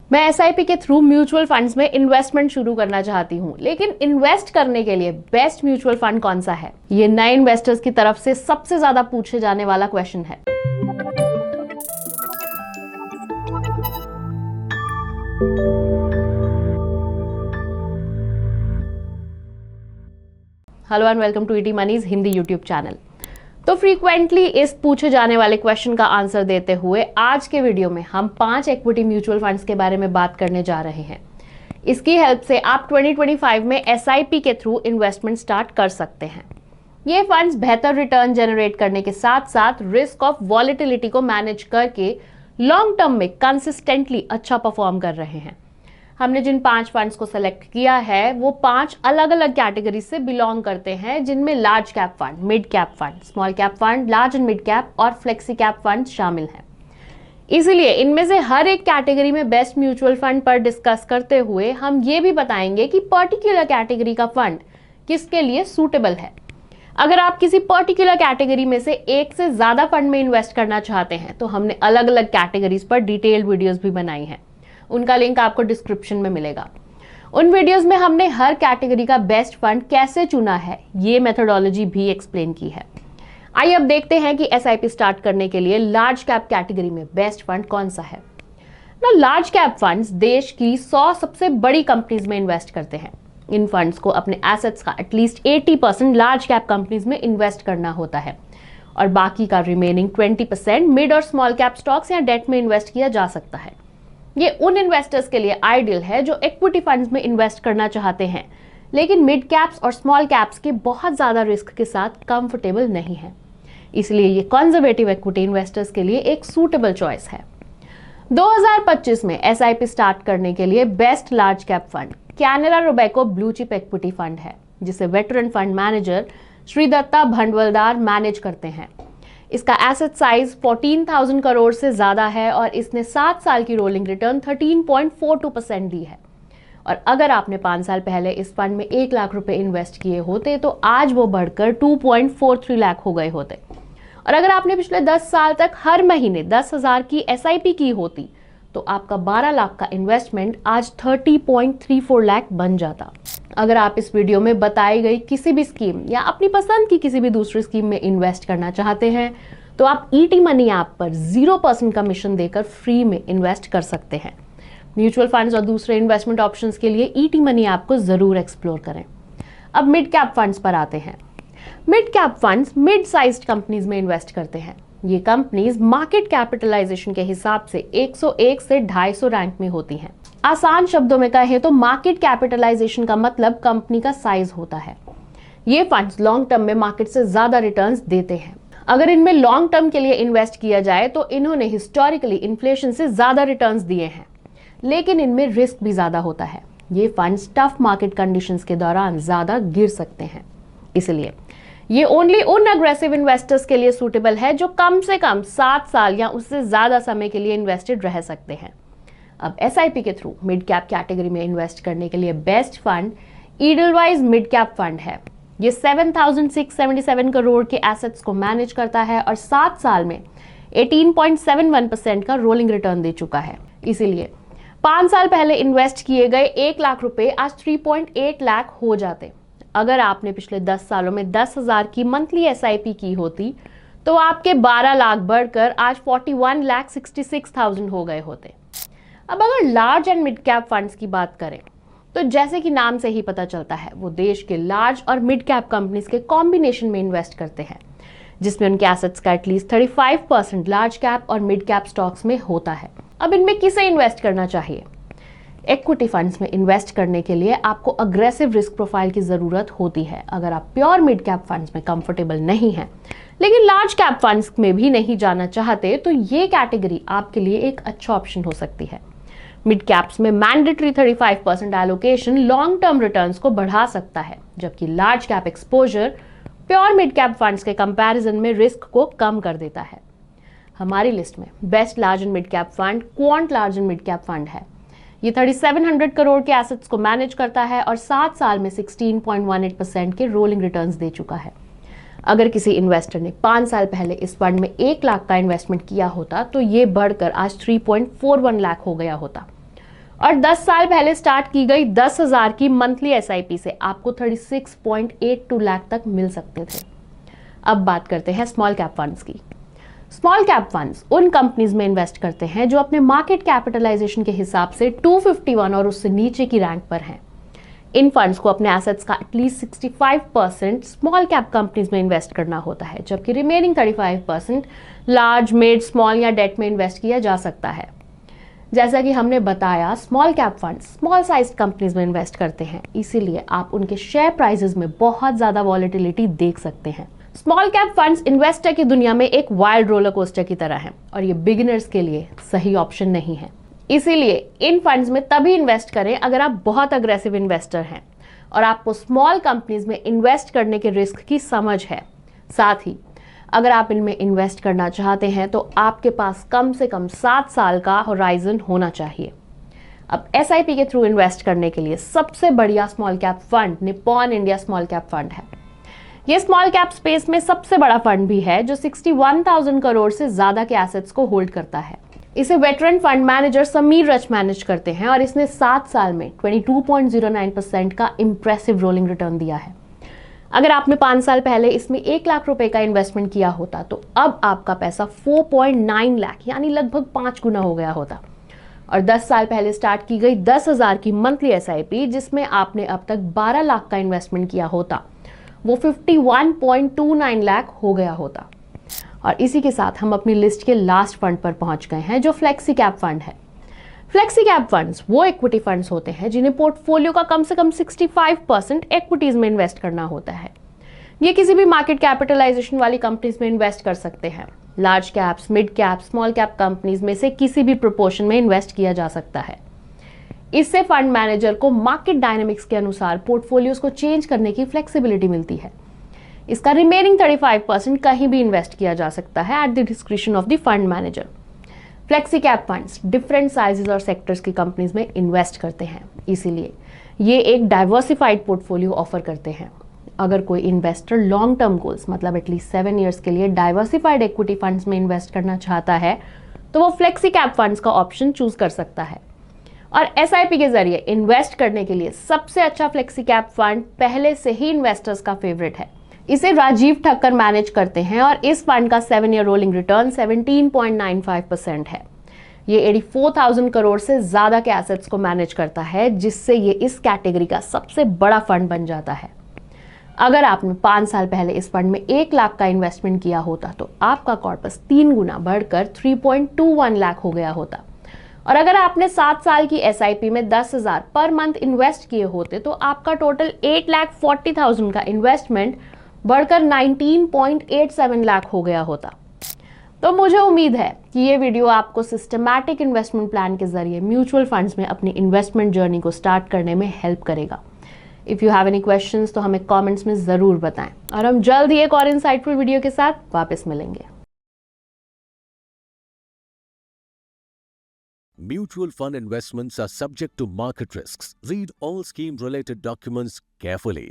मैं एसआईपी के through mutual funds में इन्वेस्टमेंट शुरू करना चाहती हूँ, लेकिन इन्वेस्ट करने के लिए बेस्ट म्यूचुअल फंड कौन सा है? ये नए इन्वेस्टर्स की तरफ से सबसे ज्यादा पूछे जाने वाला क्वेश्चन है। Hello and welcome to ET Money's Hindi YouTube channel. तो फ्रीक्वेंटली इस पूछे जाने वाले क्वेश्चन का आंसर देते हुए आज के वीडियो में हम 5 इक्विटी म्यूचुअल फंड्स के बारे में बात करने जा रहे हैं। इसकी हेल्प से आप 2025 में एसआईपी के थ्रू इन्वेस्टमेंट स्टार्ट कर सकते हैं। ये फंड्स बेहतर रिटर्न जनरेट करने के साथ साथ रिस्क ऑफ वॉलेटिलिटी को मैनेज करके लॉन्ग टर्म में कंसिस्टेंटली अच्छा परफॉर्म कर रहे हैं। हमने जिन 5 फंड्स को सेलेक्ट किया है वो 5 अलग अलग कैटेगरी से बिलोंग करते हैं, जिनमें large cap fund, mid cap fund, small cap fund, large and mid cap और फ्लेक्सी कैप फंड शामिल हैं। इसीलिए इनमें से हर एक कैटेगरी में बेस्ट म्यूचुअल फंड पर डिस्कस करते हुए हम ये भी बताएंगे कि पर्टिकुलर कैटेगरी का फंड किसके लिए सूटेबल है। अगर आप किसी पर्टिकुलर कैटेगरी में से एक से ज्यादा फंड में इन्वेस्ट करना चाहते हैं तो हमने अलग अलग कैटेगरीज पर डिटेल्ड वीडियोस भी बनाई हैं। उनका लिंक आपको डिस्क्रिप्शन में मिलेगा। उन वीडियोस में हमने हर कैटेगरी का बेस्ट फंड कैसे चुना है ये मेथोडोलॉजी भी एक्सप्लेन की है। आइए अब देखते हैं कि एसआईपी स्टार्ट करने के लिए लार्ज कैप कैटेगरी में बेस्ट फंड कौन सा है। ना लार्ज कैप फंड्स देश की 100 सबसे बड़ी कंपनीज में इन्वेस्ट करते हैं। इन फंड्स को अपने एसेट्स का एटलीस्ट 80% लार्ज कैप कंपनीज में इन्वेस्ट करना होता है और बाकी का रिमेनिंग 20% मिड और स्मॉल कैप स्टॉक्स या डेट में इन्वेस्ट किया जा सकता है। ये उन इन्वेस्टर्स के लिए आइडियल है जो इक्विटी फंड्स में इन्वेस्ट करना चाहते हैं लेकिन मिड कैप्स और स्मॉल कैप्स के बहुत ज्यादा रिस्क के साथ कंफर्टेबल नहीं है। इसलिए ये कंजर्वेटिव इक्विटी इन्वेस्टर्स के लिए एक सूटेबल चॉइस है। 2025 में एसआईपी स्टार्ट करने के लिए best large cap fund Canara Robeco blue chip equity fund है, जिसे veteran fund manager Shri Datta Bhandwaldar manage करते हैं। इसका एसेट साइज 14,000 करोड़ से ज्यादा है और इसने 7 साल की रोलिंग रिटर्न 13.42% दी है। और अगर आपने 5 साल पहले इस फंड में 1 लाख रुपए इन्वेस्ट किए होते तो आज वो बढ़कर 2.43 लाख हो गए होते। और अगर आपने पिछले 10 साल तक हर महीने 10,000 की एसआईपी की होती तो आपका 12 लाख का इन्वेस्टमेंट आज 30.34 लाख बन जाता। अगर आप इस वीडियो में बताई गई किसी भी स्कीम या अपनी पसंद की किसी भी दूसरी स्कीम में इन्वेस्ट करना चाहते हैं तो आप ईटी मनी ऐप पर 0% कमीशन देकर फ्री में इन्वेस्ट कर सकते हैं। म्यूचुअल फंड्स और दूसरे इन्वेस्टमेंट ऑप्शंस के लिए ईटी मनी ऐप को जरूर एक्सप्लोर करें। अब मिड कैप फंड्स पर आते हैं। Mid cap funds mid sized companies में इन्वेस्ट करते हैं। ये कंपनीज मार्केट कैपिटलाइजेशन के हिसाब से 101 से 250 रैंक में होती हैं। आसान शब्दों में कहें तो मार्केट कैपिटलाइजेशन का मतलब कंपनी का साइज होता है। ये फंड्स लॉन्ग टर्म में मार्केट से ज्यादा रिटर्न्स देते हैं। अगर इनमें लॉन्ग टर्म के लिए इन्वेस्ट किया जाए तो इन्होंने हिस्टोरिकली इन्फ्लेशन से ज्यादा रिटर्न्स दिए हैं, लेकिन इनमें रिस्क भी ज्यादा होता है। ये फंड्स टफ मार्केट कंडीशंस के दौरान ज्यादा गिर सकते हैं। इसलिए ये ओनली उन अग्रेसिव इन्वेस्टर्स के लिए सूटेबल है जो कम से कम 7 साल या उससे ज्यादा समय के लिए इन्वेस्टेड रह सकते हैं। अब एसआईपी के थ्रू मिड कैप कैटेगरी में इन्वेस्ट करने के लिए best fund Edelweiss mid cap fund है। ये 7,677 करोड़ के एसेट्स को मैनेज करता है और 7 साल में 18.71% का रोलिंग रिटर्न दे चुका है। इसीलिए 5 साल पहले इन्वेस्ट किए गए 1 लाख रुपए आज 3.8 लाख हो जाते। अगर आपने पिछले 10 सालों में 10,000 की मंथली एसआईपी की होती तो आपके 12 लाख बढ़कर आज 41,66,000 हो गए होते। अब अगर large and mid cap funds की बात करें तो जैसे कि नाम से ही पता चलता है वो देश के लार्ज और मिड कैप कंपनीज के कॉम्बिनेशन में इन्वेस्ट करते हैं, जिसमें उनके एसेट्स का एटलीस्ट 35% लार्ज कैप और मिड कैप स्टॉक्स में होता है। अब इनमें किसे इन्वेस्ट करना चाहिए? इक्विटी फंड्स में इन्वेस्ट करने के लिए आपको अग्रेसिव रिस्क प्रोफाइल की जरूरत होती है। अगर आप प्योर मिड कैप फंड्स में कंफर्टेबल नहीं हैं लेकिन लार्ज कैप फंड्स में भी नहीं जाना चाहते तो ये कैटेगरी आपके लिए एक अच्छा ऑप्शन हो सकती है। मिड कैप्स में mandatory 35% allocation long term returns को बढ़ा सकता है, जबकि large cap exposure pure mid cap funds के कंपैरिजन में रिस्क को कम कर देता है। हमारी लिस्ट में best large and mid cap fund quant large and mid cap fund है। ये 3700 करोड़ के एसेट्स को मैनेज करता है और 7 साल में 16.18% के रोलिंग रिटर्न्स दे चुका है। अगर किसी इन्वेस्टर ने 5 साल पहले इस फंड में 1 लाख का इन्वेस्टमेंट किया होता तो ये बढ़कर आज 3.41 लाख हो गया होता। और 10 साल पहले स्टार्ट की गई 10,000 की मंथली एसआईपी से आपको 36.82 लाख तक मिल सकते थे। अब बात करते हैं स्मॉल कैप फंड्स की। स्मॉल कैप फंड्स उन कंपनीज में इन्वेस्ट करते हैं जो अपने मार्केट कैपिटलाइजेशन के हिसाब से 251 और उससे नीचे की रैंक पर हैं। इन फंड्स को अपने एसेट्स का एटलीस्ट 65% स्मॉल कैप कंपनीज में इन्वेस्ट करना होता है, जबकि रिमेनिंग 35% लार्ज, मिड, स्मॉल या डेट में इन्वेस्ट किया जा सकता है। जैसा कि हमने बताया, small cap fund small size companies में इन्वेस्ट करते हैं, इसीलिए आप उनके शेयर प्राइसेस में बहुत ज्यादा वॉलेटिलिटी देख सकते हैं। स्मॉल कैप फंड्स इन्वेस्टर की दुनिया में एक वाइल्ड रोलर कोस्टर की तरह है और ये बिगिनर्स के लिए सही ऑप्शन नहीं है। इसीलिए इन फंड्स में तभी इन्वेस्ट करें अगर आप बहुत अग्रेसिव इन्वेस्टर हैं और आपको स्मॉल कंपनीज में इन्वेस्ट करने के रिस्क की समझ है। साथ ही अगर आप इनमें इन्वेस्ट करना चाहते हैं तो आपके पास कम से कम 7 साल का होराइजन होना चाहिए। अब एसआईपी के थ्रू इन्वेस्ट करने के लिए सबसे बढ़िया small cap fund Nippon India small cap fund है। ये स्मॉल कैप स्पेस में सबसे बड़ा फंड भी है जो 61,000 करोड़ से ज्यादा के एसेट्स को होल्ड करता है। इसे वेटरन फंड मैनेजर समीर रच मैनेज करते हैं और इसने 7 साल में 22.09% का इंप्रेसिव रोलिंग रिटर्न दिया है। अगर आपने 5 साल पहले इसमें 1 लाख रुपए का इन्वेस्टमेंट किया होता तो अब आपका पैसा 4.9 लाख यानी लगभग 5 गुना हो गया होता। और 10 साल पहले स्टार्ट की गई 10,000 की मंथली एसआईपी जिसमें आपने अब तक 12 लाख का इन्वेस्टमेंट किया होता, वो 51.29 लाख हो गया होता। और इसी के साथ हम अपनी लिस्ट के लास्ट फंड पर पहुंच गए हैं जो फ्लेक्सी कैप फंड है। फ्लेक्सी कैप फंड्स वो इक्विटी फंड्स होते हैं जिन्हें पोर्टफोलियो का कम से कम 65% इक्विटीज में इन्वेस्ट करना होता है। ये किसी भी मार्केट कैपिटलाइजेशन वाली कंपनीज में इन्वेस्ट कर सकते हैं। Large caps, mid cap, small cap companies में से किसी भी प्रोपोर्शन में इन्वेस्ट किया जा सकता है। इससे फंड मैनेजर को मार्केट डायनेमिक्स के अनुसार पोर्टफोलियोज को चेंज करने की फ्लेक्सिबिलिटी मिलती है। इसका रिमेनिंग 35% कहीं भी इन्वेस्ट किया जा सकता है at the description of the fund manager. Flexi cap funds different sizes और सेक्टर्स की कंपनीज में इन्वेस्ट करते हैं, इसीलिए ये एक डाइवर्सिफाइड पोर्टफोलियो ऑफर करते हैं। अगर कोई इन्वेस्टर लॉन्ग टर्म गोल्स मतलब एटलीस्ट 7 ईयर्स के लिए डाइवर्सिफाइड इक्विटी फंड्स में इन्वेस्ट करना चाहता है तो वो फ्लेक्सी कैप फंड्स का ऑप्शन चूज कर सकता है। और एसआईपी के जरिए इन्वेस्ट करने के लिए सबसे अच्छा फ्लेक्सी कैप फंड पहले से ही इन्वेस्टर्स का फेवरेट है। इसे राजीव ठक्कर मैनेज करते हैं और इस फंड का 7 ईयर रोलिंग रिटर्न 17.95% है। ये 84,000 करोड़ से ज्यादा के एसेट्स को मैनेज करता है, जिससे ये इस कैटेगरी का सबसे बड़ा फंड बन जाता है। अगर आपने 5 साल पहले इस फंड में 1 लाख का इन्वेस्टमेंट किया होता तो आपका कॉर्पस 3 गुना बढ़कर 3.21 लाख हो गया होता। और अगर आपने 7 साल की एसआईपी में 10,000 पर मंथ इन्वेस्ट किए होते तो आपका टोटल 8,40,000 का इन्वेस्टमेंट बढ़कर 19.87 लाख हो गया होता। तो मुझे उम्मीद है कि ये वीडियो आपको सिस्टमैटिक इन्वेस्टमेंट प्लान के जरिए म्यूचुअल फंड्स में अपनी इन्वेस्टमेंट जर्नी को स्टार्ट करने में हेल्प करेगा। If you have any questions तो हमें कमेंट्स में जरूर बताएं और हम जल्द ही एक और इंसाइटफुल वीडियो के साथ वापस मिलेंगे। Mutual fund investments are subject to market risks. Read all scheme-related documents carefully.